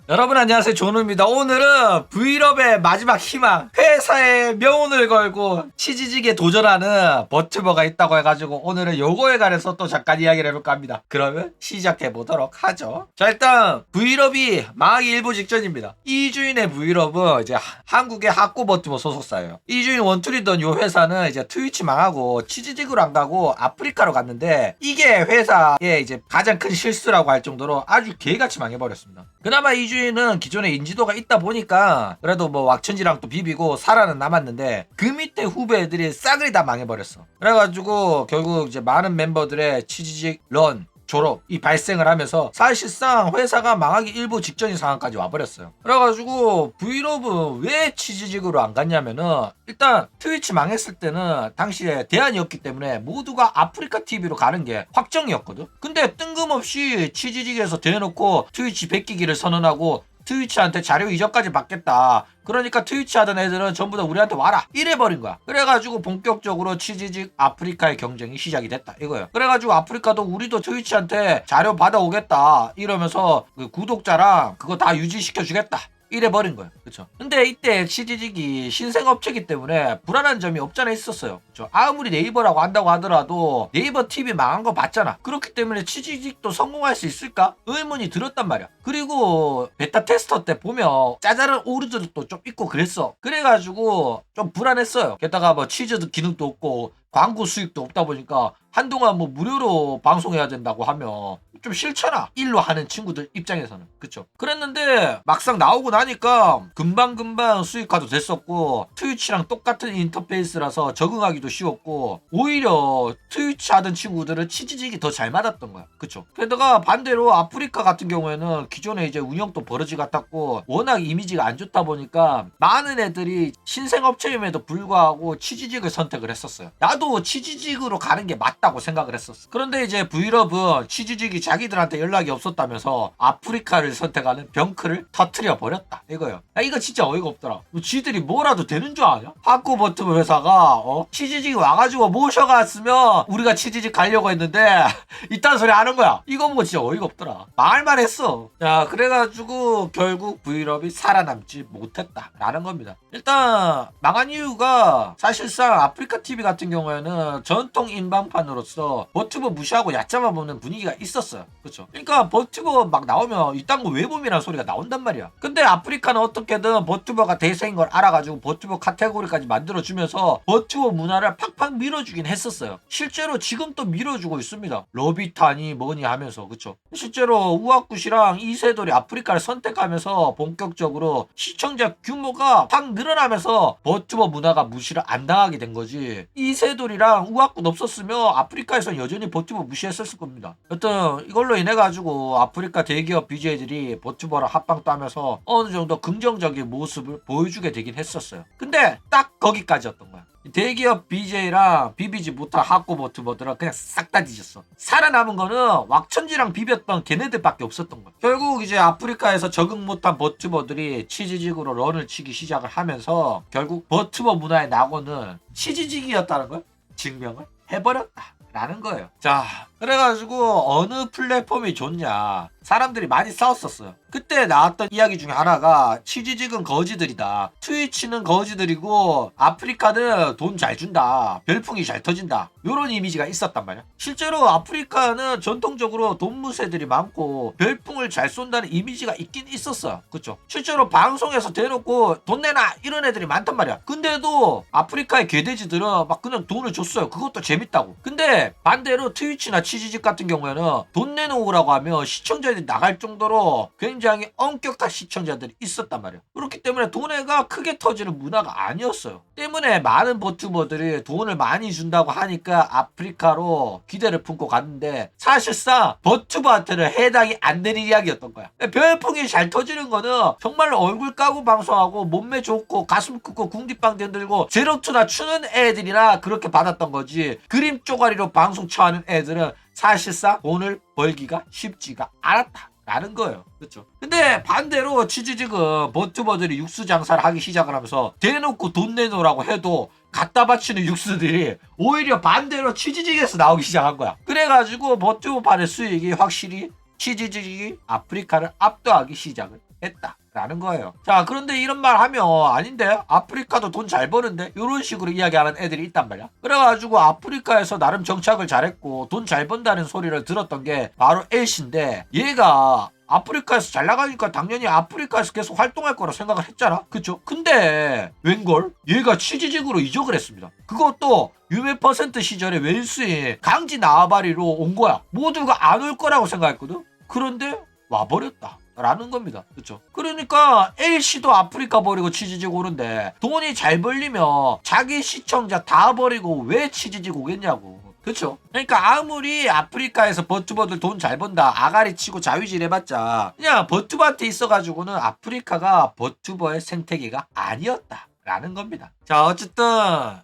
여러분 안녕하세요, 조누입니다. 오늘은 브이럽의 마지막 희망, 회사의 명운을 걸고 치즈직에 도전하는 버튜버가 있다고 해가지고 오늘은 요거에 관해서 또 잠깐 이야기를 해볼까 합니다. 그러면 시작해보도록 하죠. 자, 일단 브이럽이 망하기 일보 직전입니다. 이주인의 브이럽은 이제 한국의 학고 버튜버 소속사예요. 이주인 원툴이던 요 회사는 이제 트위치 망하고 치즈직으로 안 가고 아프리카로 갔는데, 이게 회사의 이제 가장 큰 실수라고 할 정도로 아주 개같이 망해버렸습니다. 그나마 이주인은 기존에 인지도가 있다 보니까 그래도 뭐 왁천지랑 또 비비고 살아는 남았는데, 그 밑에 후배들이 싸그리 다 망해버렸어. 그래가지고 결국 이제 많은 멤버들의 치즈직 런 졸업이 발생을 하면서 사실상 회사가 망하기 일보 직전인 상황까지 와버렸어요. 그래가지고 브이로브 왜 치즈직으로 안 갔냐면은, 일단 트위치 망했을 때는 당시에 대안이 없기 때문에 모두가 아프리카 TV로 가는 게 확정이었거든. 근데 뜬금없이 치즈직에서 대놓고 트위치 베끼기를 선언하고 트위치한테 자료 이전까지 받겠다. 그러니까 트위치 하던 애들은 전부 다 우리한테 와라 이래버린 거야. 그래가지고 본격적으로 치즈직 아프리카의 경쟁이 시작이 됐다 이거예요. 그래가지고 아프리카도 우리도 트위치한테 자료 받아오겠다 이러면서 그 구독자랑 그거 다 유지시켜주겠다 이래버린 거예요. 그쵸? 근데 이때 치즈직이 신생업체이기 때문에 불안한 점이 없잖아 있었어요. 그쵸? 아무리 네이버라고 한다고 하더라도 네이버 TV 망한 거 봤잖아. 그렇기 때문에 치즈직도 성공할 수 있을까? 의문이 들었단 말이야. 그리고 베타 테스터 때 보면 짜잘한 오류들도 좀 있고 그랬어. 그래가지고 좀 불안했어요. 게다가 뭐 치즈 기능도 없고 광고 수익도 없다 보니까 한동안 뭐 무료로 방송해야 된다고 하면 좀 싫잖아, 일로 하는 친구들 입장에서는. 그쵸? 그랬는데 막상 나오고 나니까 금방금방 수익화도 됐었고, 트위치랑 똑같은 인터페이스라서 적응하기도 쉬웠고, 오히려 트위치 하던 친구들은 치즈직이 더 잘 맞았던 거야. 그쵸? 게다가 반대로 아프리카 같은 경우에는 기존에 이제 운영도 버러지 같았고 워낙 이미지가 안 좋다 보니까 많은 애들이 신생업체임에도 불구하고 치즈직을 선택을 했었어요. 나도 치즈직으로 가는 게 맞다고 생각을 했었어. 그런데 이제 브이럽은 치즈직이 자기들한테 연락이 없었다면서 아프리카를 선택하는 병크를 터트려 버렸다 이거요. 야, 이거 진짜 어이가 없더라. 뭐 지들이 뭐라도 되는 줄 아냐? 하코 버튜버 회사가 치즈직이 와가지고 모셔갔으면 우리가 치즈직 가려고 했는데 이딴 소리 하는 거야. 이거 보고 진짜 어이가 없더라. 말만 했어. 자, 그래가지고 결국 브이럽이 살아남지 못했다라는 겁니다. 일단 망한 이유가 사실상 아프리카 TV 같은 경우에는 전통 인방판으로서 버튜버 무시하고 얕잡아 보는 분위기가 있었어요. 그렇죠? 그러니까 버튜버 막 나오면 이딴 거 왜 봄이라는 소리가 나온단 말이야. 근데 아프리카는 어떻게든 버튜버가 대세인 걸 알아가지고 버튜버 카테고리까지 만들어주면서 버튜버 문화를 팍팍 밀어주긴 했었어요. 실제로 지금 또 밀어주고 있습니다. 러비타니 뭐니 하면서. 그쵸? 실제로 우아쿠시랑 이세돌이 아프리카를 선택하면서 본격적으로 시청자 규모가 확 늘어나면서 버튜버 문화가 무시를 안 당하게 된 거지, 이세돌이랑 우아쿠 없었으면 아프리카에선 여전히 버튜버 무시했었을 겁니다. 여튼 이걸로 인해 가지고 아프리카 대기업 BJ들이 버튜버랑 합방도 하면서 어느 정도 긍정적인 모습을 보여주게 되긴 했었어요. 근데 딱 거기까지였던 거야. 대기업 BJ랑 비비지 못한 학고 버튜버들은 그냥 싹 다 뒤졌어. 살아남은 거는 왁천지랑 비볐던 걔네들밖에 없었던 거야. 결국 이제 아프리카에서 적응 못한 버튜버들이 치즈직으로 런을 치기 시작을 하면서 결국 버튜버 문화의 낙원은 치즈직이었다는 걸 증명을 해버렸다 라는 거예요. 자, 그래가지고 어느 플랫폼이 좋냐, 사람들이 많이 싸웠었어요. 그때 나왔던 이야기 중에 하나가 치즈직은 거지들이다, 트위치는 거지들이고 아프리카는 돈 잘 준다, 별풍이 잘 터진다, 요런 이미지가 있었단 말이야. 실제로 아프리카는 전통적으로 돈 무새들이 많고 별풍을 잘 쏜다는 이미지가 있긴 있었어요. 그쵸? 실제로 방송에서 대놓고 돈 내놔 이런 애들이 많단 말이야. 근데도 아프리카의 개돼지들은 막 그냥 돈을 줬어요. 그것도 재밌다고. 근데 반대로 트위치나 치즈직 같은 경우에는 돈 내놓으라고 하면 시청자들이 나갈 정도로 굉장히 엄격한 시청자들이 있었단 말이야. 그렇기 때문에 돈에가 크게 터지는 문화가 아니었어요. 때문에 많은 버튜버들이 돈을 많이 준다고 하니까 아프리카로 기대를 품고 갔는데, 사실상 버튜버한테는 해당이 안 되는 이야기였던 거야. 별풍이 잘 터지는 거는 정말로 얼굴 까고 방송하고 몸매 좋고 가슴 크고 궁디빵 들고 제로투나 추는 애들이나 그렇게 받았던 거지, 그림 쪼가리로 방송 쳐하는 애들은 사실상 돈을 벌기가 쉽지가 않았다 라는 거예요. 그렇죠? 근데 반대로 치즈직은 버튜버들이 육수 장사를 하기 시작을 하면서 대놓고 돈 내놓으라고 해도 갖다 바치는 육수들이 오히려 반대로 치즈직에서 나오기 시작한 거야. 그래가지고 버튜버판의 수익이 확실히 치즈직이 아프리카를 압도하기 시작을 했다 라는 거예요. 자, 그런데 이런 말 하면 아닌데 아프리카도 돈 잘 버는데 이런 식으로 이야기하는 애들이 있단 말이야. 그래가지고 아프리카에서 나름 정착을 잘했고 돈 잘 번다는 소리를 들었던 게 바로 엘씨인데, 얘가 아프리카에서 잘 나가니까 당연히 아프리카에서 계속 활동할 거라 생각을 했잖아. 그쵸? 근데 웬걸? 얘가 취지직으로 이적을 했습니다. 그것도 유메퍼센트 시절에 웰스인 강지 나와바리로 온 거야. 모두가 안 올 거라고 생각했거든? 그런데 와버렸다 라는 겁니다. 그쵸? 그러니까 LC도 아프리카 버리고 취지직 오는데 돈이 잘 벌리면 자기 시청자 다 버리고 왜 취지직 오겠냐고. 그쵸? 그러니까 아무리 아프리카에서 버튜버들 돈 잘 번다 아가리 치고 자위질 해봤자 그냥 버튜버한테 있어가지고는 아프리카가 버튜버의 생태계가 아니었다 라는 겁니다. 자, 어쨌든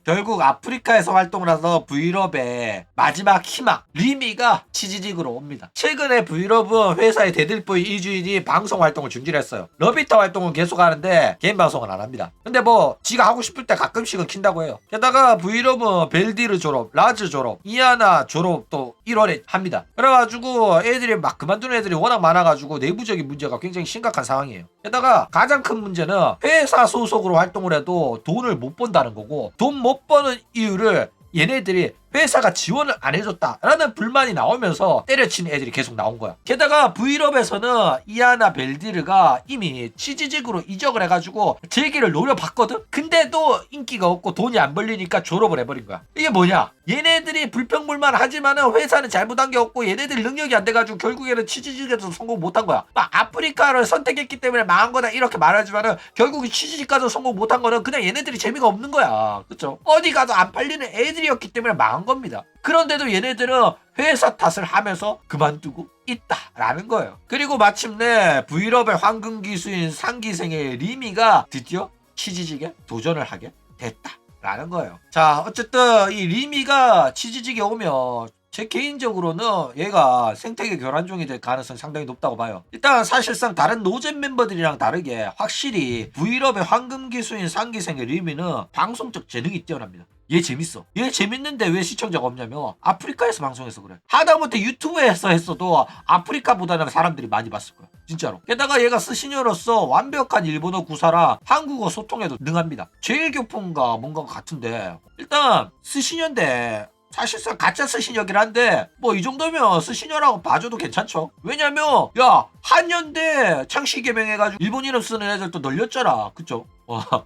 결국 아프리카에서 활동을 해서 브이럽의 마지막 희망 리미가 치지직으로 옵니다. 최근에 브이럽은 회사의 대들보이 이주인이 방송 활동을 중지했어요. 러비터 활동은 계속하는데 개인 방송은 안 합니다. 근데 뭐 지가 하고 싶을 때 가끔씩은 킨다고 해요. 게다가 브이럽은 벨디르 졸업, 라즈 졸업, 이아나 졸업도 1월에 합니다. 그래가지고 애들이 막 그만두는 애들이 워낙 많아가지고 내부적인 문제가 굉장히 심각한 상황이에요. 게다가 가장 큰 문제는 회사 소속으로 활동을 해도 돈을 못 번다는 거고, 돈 못 버는 이유를 얘네들이 회사가 지원을 안 해줬다라는 불만이 나오면서 때려치는 애들이 계속 나온 거야. 게다가 브이럽에서는 이아나 벨디르가 이미 취지직으로 이적을 해가지고 재기를 노려봤거든? 근데도 인기가 없고 돈이 안 벌리니까 졸업을 해버린 거야. 이게 뭐냐? 얘네들이 불평불만 하지만은 회사는 잘못한 게 없고 얘네들 능력이 안 돼가지고 결국에는 취지직에서 성공 못한 거야. 막 아프리카를 선택했기 때문에 망한 거다 이렇게 말하지만은 결국에 취지직 가서 성공 못한 거는 그냥 얘네들이 재미가 없는 거야. 그쵸? 어디 가도 안 팔리는 애들이었기 때문에 망한 겁니다. 그런데도 얘네들은 회사 탓을 하면서 그만두고 있다라는 거예요. 그리고 마침내 브이럽의 황금 기수인 상기생의 리미가 드디어 취지직에 도전을 하게 됐다라는 거예요. 자, 어쨌든 이 리미가 취지직에 오면 제 개인적으로는 얘가 생태계 교란종이 될 가능성이 상당히 높다고 봐요. 일단 사실상 다른 노잼 멤버들이랑 다르게 확실히 브이럽의 황금 기수인 상기생의 리미는 방송적 재능이 뛰어납니다. 얘 재밌어. 얘 재밌는데 왜 시청자가 없냐면 아프리카에서 방송해서 그래. 하다못해 유튜브에서 했어도 아프리카보다는 사람들이 많이 봤을 거야. 진짜로. 게다가 얘가 스시녀로서 완벽한 일본어 구사라 한국어 소통에도 능합니다. 제일 교포인가 뭔가 같은데 일단 스시녀인데 사실상 가짜 스시녀긴 한데 뭐 이 정도면 스시녀라고 봐줘도 괜찮죠. 왜냐면 야 한년대 창씨 개명해가지고 일본 이름 쓰는 애들도 널렸잖아. 그쵸?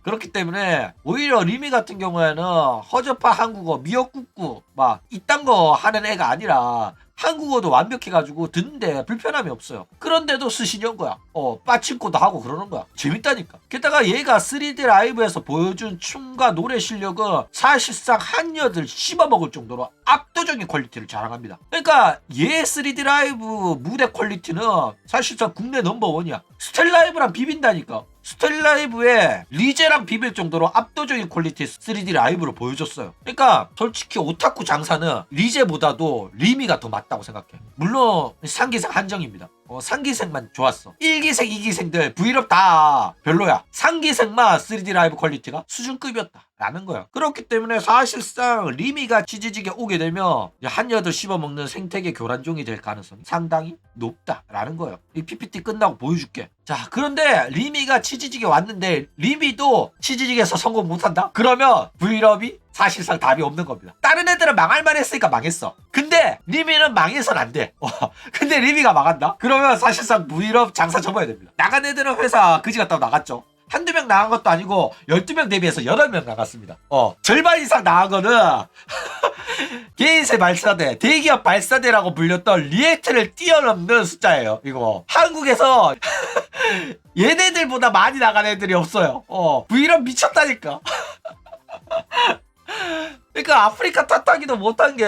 그렇기 때문에 오히려 리미 같은 경우에는 허접한 한국어 미역국구 막 이딴 거 하는 애가 아니라 한국어도 완벽해가지고 듣는데 불편함이 없어요. 그런데도 스시녀인 거야. 빠친코도 하고 그러는 거야. 재밌다니까. 게다가 얘가 3D 라이브에서 보여준 춤과 노래 실력은 사실상 한여들 씹어먹을 정도로 압도적인 퀄리티를 자랑합니다. 그러니까 얘 3D 라이브 무대 퀄리티는 사실상 국내 넘버원이야. 스텔라이브랑 비빈다니까. 스텔라이브에 리제랑 비빌 정도로 압도적인 퀄리티의 3D 라이브를 보여줬어요. 그러니까 솔직히 오타쿠 장사는 리제보다도 리미가 더 맞다고 생각해. 물론 상기생 한정입니다. 상기생만 좋았어. 1기생, 2기생들 브이럽 다 별로야. 상기생만 3D 라이브 퀄리티가 수준급이었다 라는 거야. 그렇기 때문에 사실상 리미가 취지직에 오게 되면 한여들 씹어먹는 생태계 교란종이 될 가능성이 상당히 높다라는 거예요. 이 PPT 끝나고 보여줄게. 자, 그런데 리미가 취지직에 왔는데 리미도 취지직에서 성공 못한다? 그러면 브이럽이 사실상 답이 없는 겁니다. 다른 애들은 망할만 했으니까 망했어. 근데 리미는 망해선 안 돼. 근데 리미가 망한다? 그러면 사실상 브이럽 장사 접어야 됩니다. 나간 애들은 회사 그지 같다고 나갔죠. 한두 명 나간 것도 아니고 12명 대비해서 8명 나갔습니다. 절반 이상 나간 거는 개인세 발사대, 대기업 발사대라고 불렸던 리액트를 뛰어넘는 숫자예요. 이거 한국에서 얘네들보다 많이 나간 애들이 없어요. 브이럽 미쳤다니까. 그러니까 아프리카 탓하기도 못한 게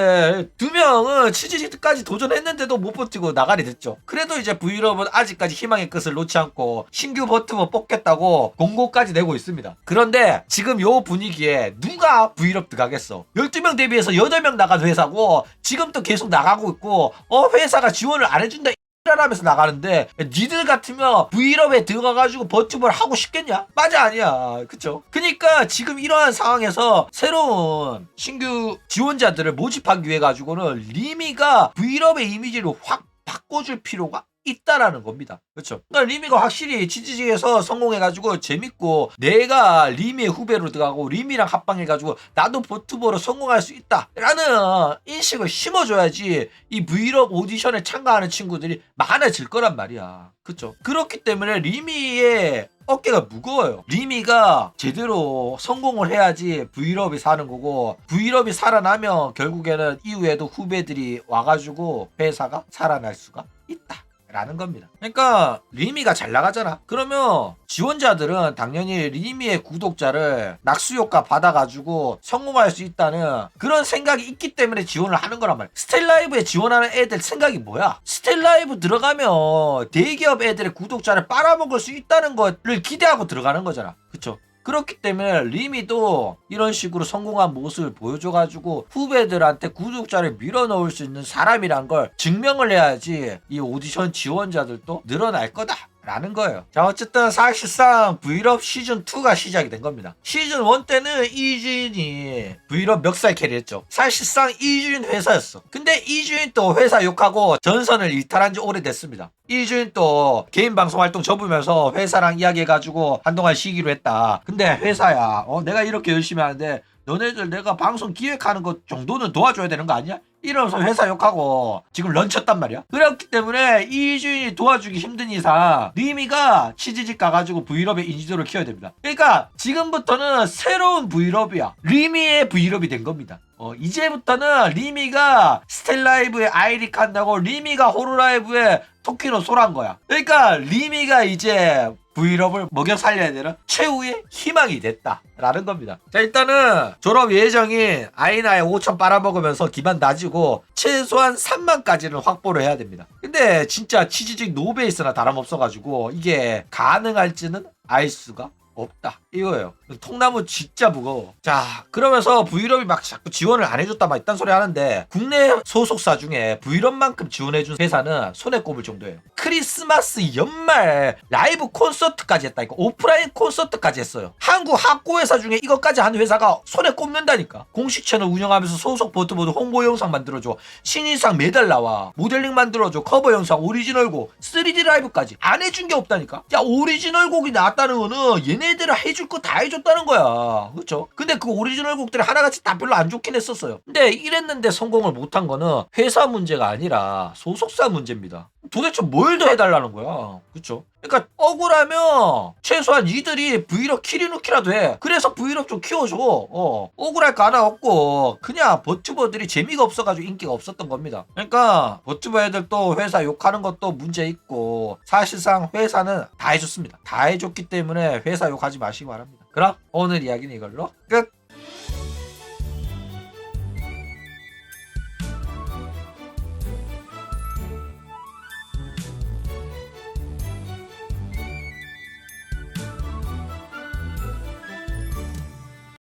2명은 취지직까지 도전했는데도 못 버티고 나가리 됐죠. 그래도 이제 브이럽은 아직까지 희망의 끝을 놓지 않고 신규 버튼을 뽑겠다고 공고까지 내고 있습니다. 그런데 지금 요 분위기에 누가 브이럽 들어가겠어. 12명 대비해서 8명 나간 회사고 지금도 계속 나가고 있고 회사가 지원을 안 해준다 하면서 나가는데 니들 같으면 브이럽에 들어가가지고 버튜버를 하고 싶겠냐? 맞아, 아니야. 그쵸? 그니까 지금 이러한 상황에서 새로운 신규 지원자들을 모집하기 위해 가지고는 리미가 브이럽의 이미지를 확 바꿔줄 필요가 있다라는 겁니다. 그렇죠? 그러니까 리미가 확실히 치즈직에서 성공해가지고 재밌고 내가 리미의 후배로 들어가고 리미랑 합방해가지고 나도 버튜버로 성공할 수 있다라는 인식을 심어줘야지 이 브이로그 오디션에 참가하는 친구들이 많아질 거란 말이야. 그렇죠? 그렇기 때문에 리미의 어깨가 무거워요. 리미가 제대로 성공을 해야지 브이럽이 사는 거고 브이럽이 살아나면 결국에는 이후에도 후배들이 와가지고 회사가 살아날 수가 있다 라는 겁니다. 그러니까 리미가 잘 나가잖아. 그러면 지원자들은 당연히 리미의 구독자를 낙수효과 받아가지고 성공할 수 있다는 그런 생각이 있기 때문에 지원을 하는 거란 말이야. 스텔라이브에 지원하는 애들 생각이 뭐야? 스텔라이브 들어가면 대기업 애들의 구독자를 빨아먹을 수 있다는 것을 기대하고 들어가는 거잖아. 그쵸? 그렇기 때문에 리미도 이런 식으로 성공한 모습을 보여줘가지고 후배들한테 구독자를 밀어넣을 수 있는 사람이란 걸 증명을 해야지 이 오디션 지원자들도 늘어날 거다 라는 거예요. 자, 어쨌든 사실상 브이럽 시즌2가 시작이 된 겁니다. 시즌1 때는 이주인이 브이럽 멱살 캐리했죠. 사실상 이주인 회사였어. 근데 이주인 또 회사 욕하고 전선을 이탈한 지 오래됐습니다. 이주인 또 개인 방송 활동 접으면서 회사랑 이야기해가지고 한동안 쉬기로 했다. 근데 회사야, 내가 이렇게 열심히 하는데 너네들 내가 방송 기획하는 것 정도는 도와줘야 되는 거 아니야? 이러면서 회사 욕하고 지금 런쳤단 말이야. 그렇기 때문에 이주인이 도와주기 힘든 이상 리미가 치즈직 가가지고 브이럽의 인지도를 키워야 됩니다. 그러니까 지금부터는 새로운 브이럽이야. 리미의 브이럽이 된 겁니다. 이제부터는 리미가 스텔라이브에 아이릭 한다고 리미가 호로라이브에 토키노 소란 거야. 그러니까 리미가 이제 브이럽을 먹여 살려야 되는 최후의 희망이 됐다라는 겁니다. 자, 일단은 졸업 예정인 아이나의 5천 빨아먹으면서 기반 다지고 최소한 3만까지는 확보를 해야 됩니다. 근데 진짜 치즈직 노베이스나 다름없어가지고 이게 가능할지는 알 수가 없다 이거예요. 통나무 진짜 무거워. 자, 그러면서 브이럽이 막 자꾸 지원을 안 해줬다 막 이딴 소리 하는데 국내 소속사 중에 브이럽만큼 지원해준 회사는 손에 꼽을 정도예요. 크리스마스 연말 라이브 콘서트까지 했다니까. 오프라인 콘서트까지 했어요. 한국 학고 회사 중에 이것까지 한 회사가 손에 꼽는다니까. 공식 채널 운영하면서 소속 버트보드 홍보 영상 만들어줘, 신인상 메달 나와, 모델링 만들어줘, 커버 영상, 오리지널 곡, 3D 라이브까지 안 해준 게 없다니까. 야, 오리지널 곡이 나왔다는 거는 얘네들아 해줄 거 다 해줬다는 거야. 그렇죠? 근데 그 오리지널 곡들이 하나같이 다 별로 안 좋긴 했었어요. 근데 이랬는데 성공을 못한 거는 회사 문제가 아니라 소속사 문제입니다. 도대체 뭘 더 해달라는 거야. 그쵸? 그러니까 억울하면 최소한 이들이 브이럽 키리누키라도 해. 그래서 브이럽 좀 키워줘. 억울할 거 하나 없고 그냥 버튜버들이 재미가 없어가지고 인기가 없었던 겁니다. 그러니까 버튜버 애들도 회사 욕하는 것도 문제 있고 사실상 회사는 다 해줬습니다. 다 해줬기 때문에 회사 욕하지 마시기 바랍니다. 그럼 오늘 이야기는 이걸로 끝.